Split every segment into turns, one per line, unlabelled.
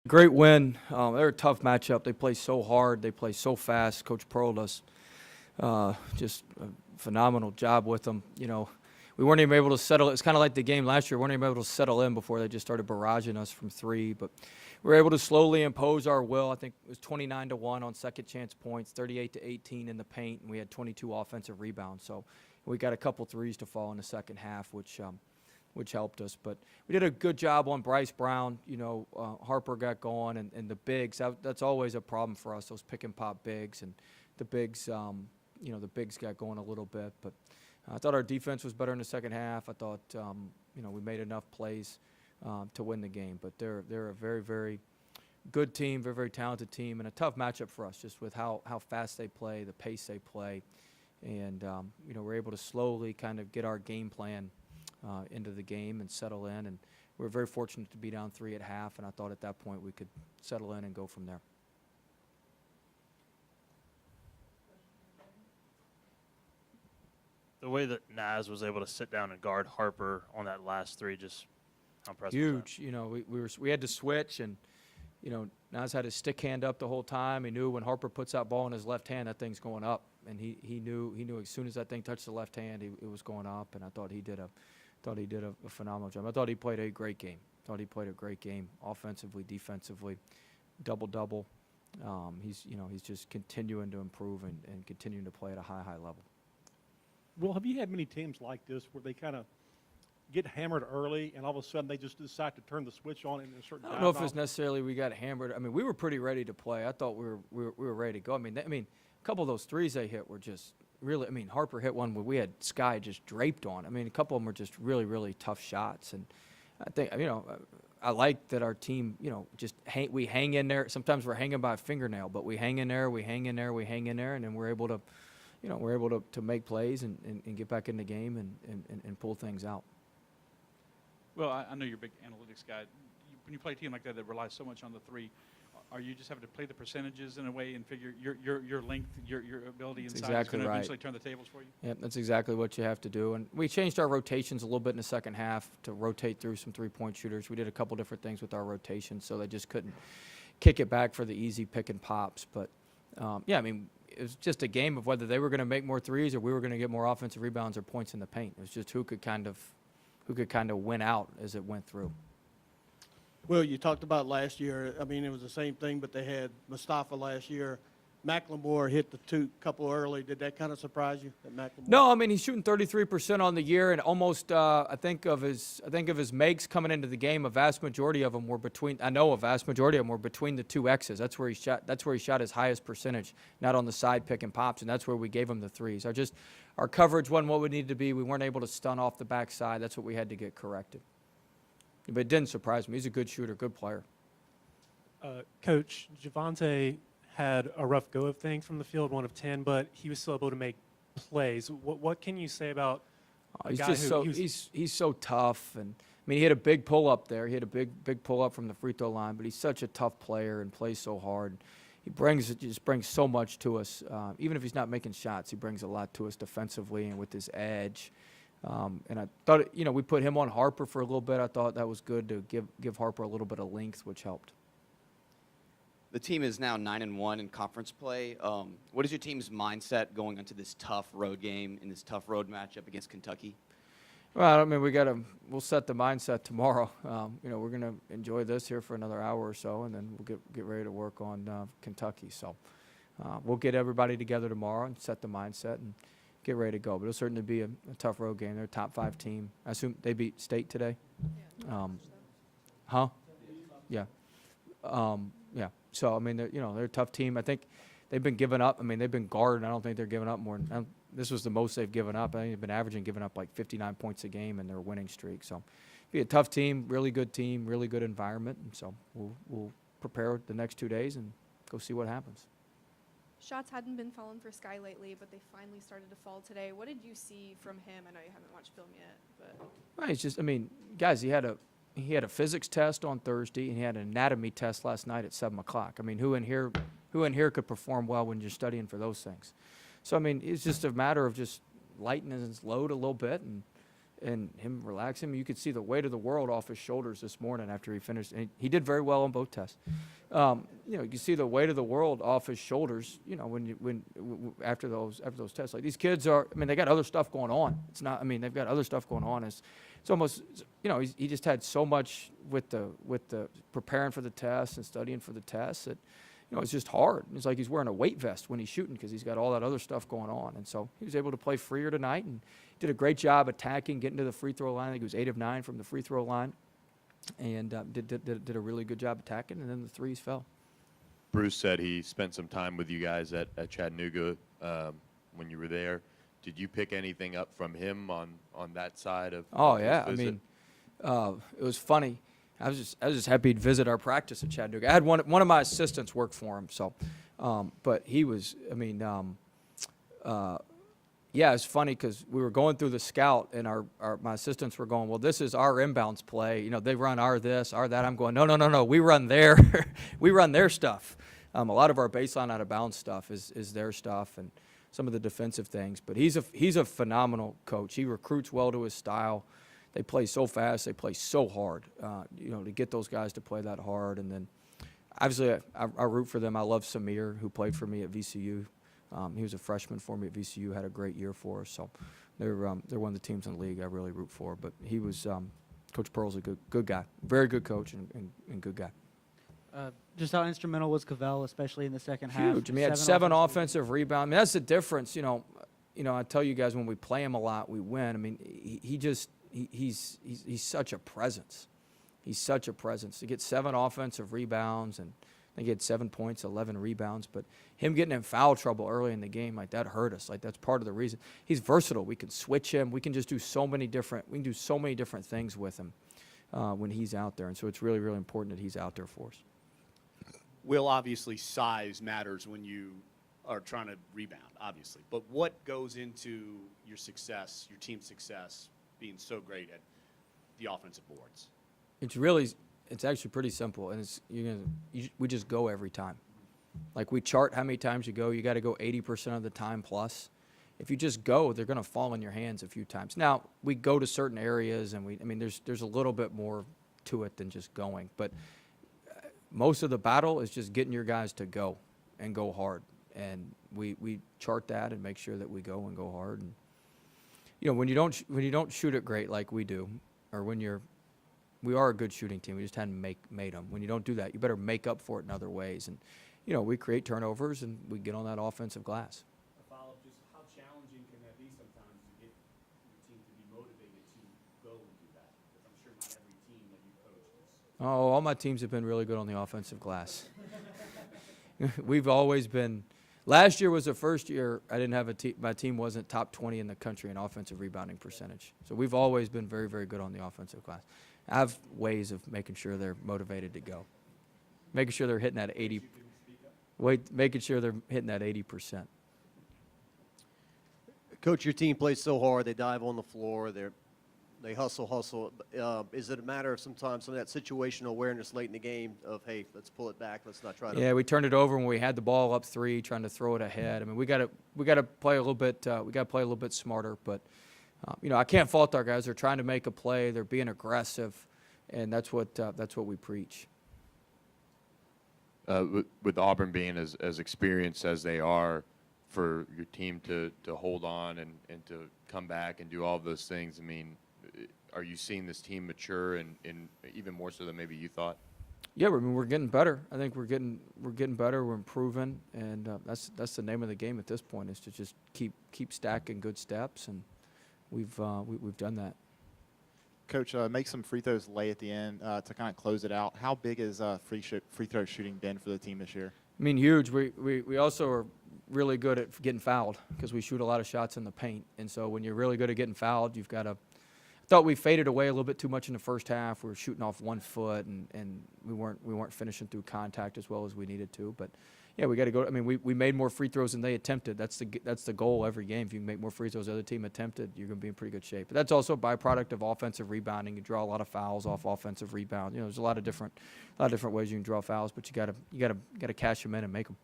Great win. They're a tough matchup. They play so hard. They play so fast. Coach Pearl does just a phenomenal job with them. You know, we weren't even able to settle. It's kind of like the game last year. We weren't even able to settle in before they just started barraging us from three. But we were able to slowly impose our will. I think it was 29-1 on second chance points, 38-18 in the paint, and we had 22 offensive rebounds. So we got a couple threes to fall in the second half, which helped us. But we did a good job on Bryce Brown. You know, Harper got going, and the bigs. That's always a problem for us, those pick and pop bigs. And the bigs, you know, the bigs got going a little bit. But I thought our defense was better in the second half. I thought, you know, we made enough plays to win the game. But they're a very, very good team, very, very talented team, and a tough matchup for us just with how fast they play, the pace they play. And, you know, we're able to slowly kind of get our game plan into the game and settle in. And we were very fortunate to be down 3 at half, and I thought at that point we could settle in and go from there.
The way that Naz was able to sit down and guard Harper on that last three, just how impressive.
Huge. You know, we had to switch, and, you know, Naz had his stick hand up the whole time. He knew when Harper puts that ball in his left hand, that thing's going up. And he knew as soon as that thing touched the left hand, it was going up. And I thought he did a phenomenal job. I thought he played a great game. Offensively, defensively, double. He's just continuing to improve and continuing to play at a high level.
Well, have you had many teams like this where they kind of get hammered early and all of a sudden they just decide to turn the switch on in a certain time?
I don't know if it's necessarily we got hammered. I mean, we were pretty ready to play. I thought we were ready to go. I mean, a couple of those threes they hit were just really. I mean, Harper hit one where we had Sky just draped on. I mean, a couple of them were just really, really tough shots. And I think, you know, I like that our team, you know, just we hang in there. Sometimes we're hanging by a fingernail, but we hang in there, and then we're able to, you know, to make plays and get back in the game and pull things out.
Well, I know you're a big analytics guy. When you play a team like that relies so much on the three, are you just having to play the percentages in a way and figure your length, your ability inside is going to eventually turn the tables for you?
Yeah, that's exactly what you have to do. And we changed our rotations a little bit in the second half to rotate through some three-point shooters. We did a couple different things with our rotations, so they just couldn't kick it back for the easy pick and pops. But, yeah, I mean, it was just a game of whether they were going to make more threes or we were going to get more offensive rebounds or points in the paint. It was just who could kind of win out as it went through.
Well, you talked about last year. I mean, it was the same thing, but they had Mustafa last year. Macklemore hit the couple early. Did that kind of surprise you, that Macklemore?
No, I mean, he's shooting 33% on the year, and almost I think of his makes coming into the game. A vast majority of them were between the two X's. That's where he shot his highest percentage, not on the side pick and pops, and that's where we gave him the threes. Our coverage wasn't what we needed to be. We weren't able to stun off the backside. That's what we had to get corrected. But it didn't surprise me. He's a good shooter, good player.
Coach, Javonte had a rough go of things from the field, 1 of 10, but he was still able to make plays. What can you say about a guy
he's so tough, and I mean, he had a big pull up there. He had a big pull up from the free throw line, but he's such a tough player and plays so hard. He just brings so much to us. Even if he's not making shots, he brings a lot to us defensively and with his edge. And I thought, you know, we put him on Harper for a little bit. I thought that was good to give Harper a little bit of length, which helped.
The team is now 9-1 in conference play. What is your team's mindset going into this tough road game, in this tough road matchup against Kentucky?
Well, I mean, we'll set the mindset tomorrow. You know, we're going to enjoy this here for another hour or so, and then we'll get ready to work on Kentucky. So we'll get everybody together tomorrow and set the mindset and get ready to go. But it'll certainly be a tough road game. They're a top 5 team. I assume they beat State today? Yeah. Yeah. Yeah. So, I mean, they're a tough team. I think they've been giving up. I mean, they've been guarded. I don't think they're giving up more. This was the most they've given up. I think they've been giving up like 59 points a game in their winning streak. So, be a tough team, really good environment. And so, we'll prepare the next 2 days and go see what happens.
Shots hadn't been falling for Sky lately, but they finally started to fall today. What did you see from him? I know you haven't watched film yet, but
Right, it's just, I mean, guys, he had a physics test on Thursday and he had an anatomy test last night at 7 o'clock. I mean, who in here could perform well when you're studying for those things? So I mean, it's just a matter of just lightening his load a little bit, and and him relaxing. You could see the weight of the world off his shoulders this morning after he finished. And he did very well on both tests. You know, you see the weight of the world off his shoulders. You know, after those tests, like these kids are. I mean, they got other stuff going on. It's not. I mean, they've got other stuff going on. It's almost. You know, he just had so much with the preparing for the tests and studying for the tests that. You know, it's just hard. It's like he's wearing a weight vest when he's shooting because he's got all that other stuff going on. And so he was able to play freer tonight and did a great job attacking, getting to the free throw line. I think he was 8 of 9 from the free throw line, and did a really good job attacking. And then the threes fell.
Bruce said he spent some time with you guys at Chattanooga when you were there. Did you pick anything up from him on that side of?
Oh
his
yeah, I
visit?
mean, it was funny. I was just happy to visit our practice at Chattanooga. I had one of my assistants work for him, so, but he was. I mean, yeah, it's funny because we were going through the scout, and my assistants were going, well, this is our inbounds play. You know, they run our this, our that. I'm going, no. We run their, we run their stuff. A lot of our baseline out of bounds stuff is their stuff, and some of the defensive things. But he's a phenomenal coach. He recruits well to his style. They play so fast. They play so hard. You know, to get those guys to play that hard, and then obviously I root for them. I love Samir, who played for me at VCU. He was a freshman for me at VCU. Had a great year for us. So they're one of the teams in the league I really root for. But he was Coach Pearl's a good guy, very good coach and good guy.
Just how instrumental was Cavell, especially in the second half?
Huge. I mean, he had 7 offensive rebounds. I mean, that's the difference. You know, I tell you guys when we play him a lot, we win. I mean, he's such a presence. He's such a presence. To get 7 offensive rebounds, and I think he had 7 points, 11 rebounds. But him getting in foul trouble early in the game, like that hurt us. Like that's part of the reason. He's versatile. We can switch him. We can just do so many different. We can do so many different things with him when he's out there. And so it's really, really important that he's out there for us.
Will, obviously size matters when you are trying to rebound, obviously. But what goes into your success, your team's success, being so great at the offensive boards?
It's actually pretty simple, and we just go every time. Like we chart how many times you go. You got to go 80% of the time plus. If you just go, they're going to fall in your hands a few times. Now we go to certain areas, and I mean, there's a little bit more to it than just going, but most of the battle is just getting your guys to go and go hard, and we chart that and make sure that we go and go hard. And you know, when you don't shoot it great like we do, or we are a good shooting team. We just hadn't made them. When you don't do that, you better make up for it in other ways. And you know, we create turnovers and we get on that offensive glass.
A follow-up, just how challenging can that be sometimes to get your team to be motivated to go and do that? Because I'm sure not every team that you coach is.
Oh, all my teams have been really good on the offensive glass. We've always been. Last year was the first year I didn't have a team. My team wasn't top 20 in the country in offensive rebounding percentage. So we've always been very, very good on the offensive glass. I have ways of making sure they're motivated to go, making sure they're hitting that 80. Making sure they're hitting that 80%.
Coach, your team plays so hard. They dive on the floor. They hustle. Is it a matter of sometimes some of that situational awareness late in the game of, hey, let's pull it back. Let's not try to.
Yeah, we turned it over when we had the ball up 3, trying to throw it ahead. I mean, we got to play a little bit. We got to play a little bit smarter. But you know, I can't fault our guys. They're trying to make a play. They're being aggressive, and that's what we preach.
With Auburn being as experienced as they are, for your team to hold on and to come back and do all of those things, I mean, are you seeing this team mature and even more so than maybe you thought?
Yeah, I mean, we're getting better. I think we're getting better. We're improving, and that's the name of the game at this point, is to just keep stacking good steps, and we've done that.
Coach, make some free throws late at the end to kind of close it out. How big has free throw shooting been for the team this year?
I mean, huge. We also are really good at getting fouled because we shoot a lot of shots in the paint, and so when you're really good at getting fouled, you've got to. I thought we faded away a little bit too much in the first half. We were shooting off 1 foot, and we weren't finishing through contact as well as we needed to. But yeah, we got to go. I mean, we made more free throws than they attempted. That's the goal every game. If you can make more free throws than the other team attempted, you're going to be in pretty good shape. But that's also a byproduct of offensive rebounding. You draw a lot of fouls off offensive rebound. You know, there's a lot of different ways you can draw fouls, but you got to cash them in and make them.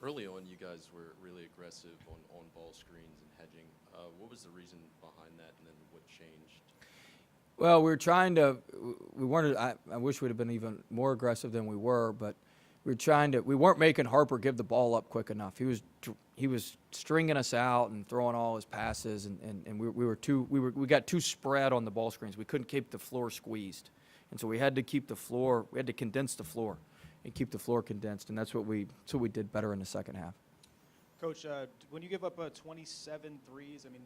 Early on, you guys were really aggressive on ball screens and hedging. What was the reason behind that, and then what changed
Well, we were trying to. We weren't. I wish we'd have been even more aggressive than we were, but we were trying to. We weren't making Harper give the ball up quick enough. He was stringing us out and throwing all his passes, and we got too spread on the ball screens. We couldn't keep the floor squeezed, and so we had to keep the floor. We had to condense the floor, and keep the floor condensed, and that's what we did better in the second half.
Coach, when you give up 27 threes, I mean,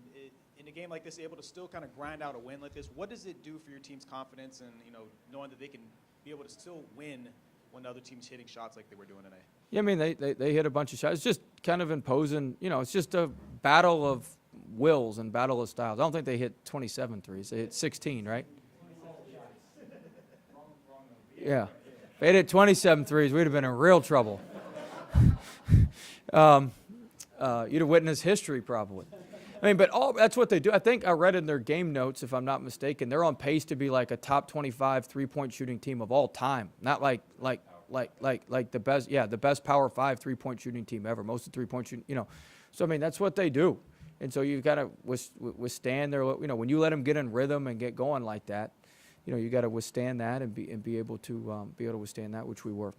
in a game like this, able to still kind of grind out a win like this, what does it do for your team's confidence and, knowing that they can be able to still win when the other team's hitting shots like they were doing today?
Yeah, I mean, they hit a bunch of shots. It's just kind of imposing, it's just a battle of wills and battle of styles. I don't think they hit 27 threes. They hit 16, right? Yeah. If they hit 27 threes, we'd have been in real trouble. You'd have witnessed history probably. I mean, but that's what they do. I think I read in their game notes, if I'm not mistaken, they're on pace to be like a top 25 3-point shooting team of all time. Not like the best, the best Power 5 3-point shooting team ever. Most of the 3-point shooting, So I mean, that's what they do. And so you've got to withstand their, when you let them get in rhythm and get going like that, you got to withstand that and be able to withstand that, which we were.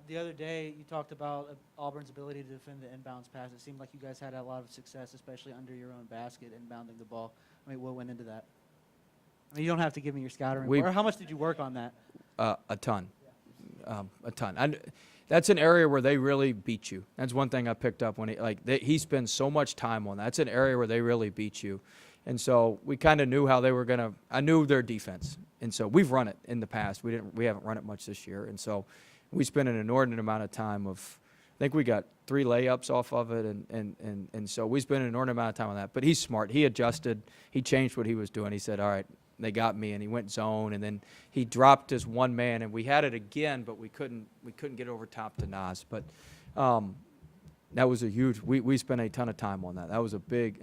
The other day, you talked about Auburn's ability to defend the inbounds pass. It seemed like you guys had a lot of success, especially under your own basket, inbounding the ball. I mean, what went into that? I mean, you don't have to give me your scouting report. Or how much did you work on that?
A ton. A ton. That's an area where they really beat you. That's one thing I picked up when he spends so much time on that. That's an area where they really beat you. And so we kind of knew how they were going to – I knew their defense. And so we've run it in the past. We haven't run it much this year. And so – we spent an inordinate amount of time I think we got 3 layups off of it, and so we spent an inordinate amount of time on that. But he's smart. He adjusted. He changed what he was doing. He said, all right, they got me, and he went zone, and then he dropped his one man, and we had it again, but we couldn't get over top to Nas. But that was a huge. We spent a ton of time on that. That was a big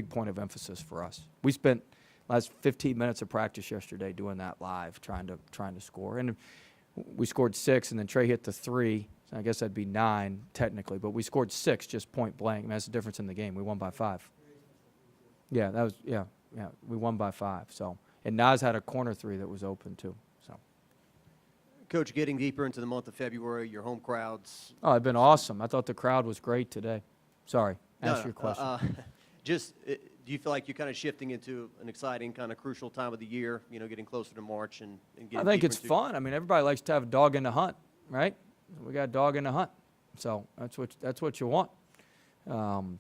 point of emphasis for us. We spent last 15 minutes of practice yesterday doing that live, trying to score. And we scored 6, and then Trey hit the 3. So I guess that'd be 9 technically, but we scored 6 just point blank. I mean, that's the difference in the game. We won by 5. Yeah, that was we won by 5. So, and Nas had a corner 3 that was open too. So,
Coach, getting deeper into the month of February, your home crowds.
Oh, it's been awesome. I thought the crowd was great today. Sorry, ask your question.
Do you feel like you're kind of shifting into an exciting, kind of crucial time of the year, getting closer to March and getting
I think
deeper
it's
into
fun. I mean, everybody likes to have a dog in the hunt, right? We got a dog in the hunt. So that's what you want. And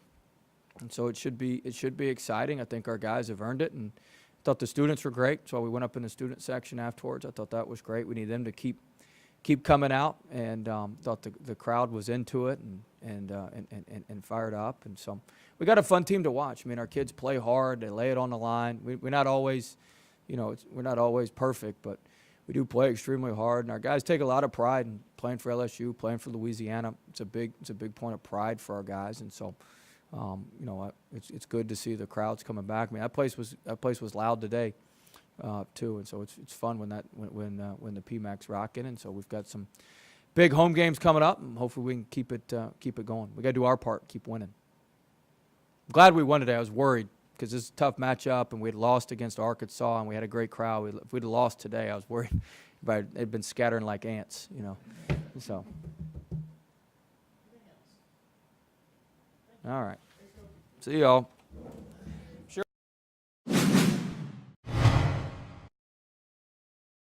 so it should be exciting. I think our guys have earned it, and I thought the students were great. So we went up in the student section afterwards. I thought that was great. We need them to keep coming out, and thought the crowd was into it and fired up. And so we got a fun team to watch. I mean, our kids play hard. They lay it on the line. We're not always, we're not always perfect, but we do play extremely hard. And our guys take a lot of pride in playing for LSU, playing for Louisiana. It's a big point of pride for our guys. And so, it's good to see the crowds coming back. I mean, that place was loud today, too. And so it's fun when the PMAC's rocking. And so we've got some big home games coming up, and hopefully we can keep it going. We got to do our part, keep winning. I'm glad we won today. I was worried because this is a tough matchup, and we had lost against Arkansas, and we had a great crowd. If we'd have lost today, I was worried. They'd been scattering like ants, So, all right. See y'all.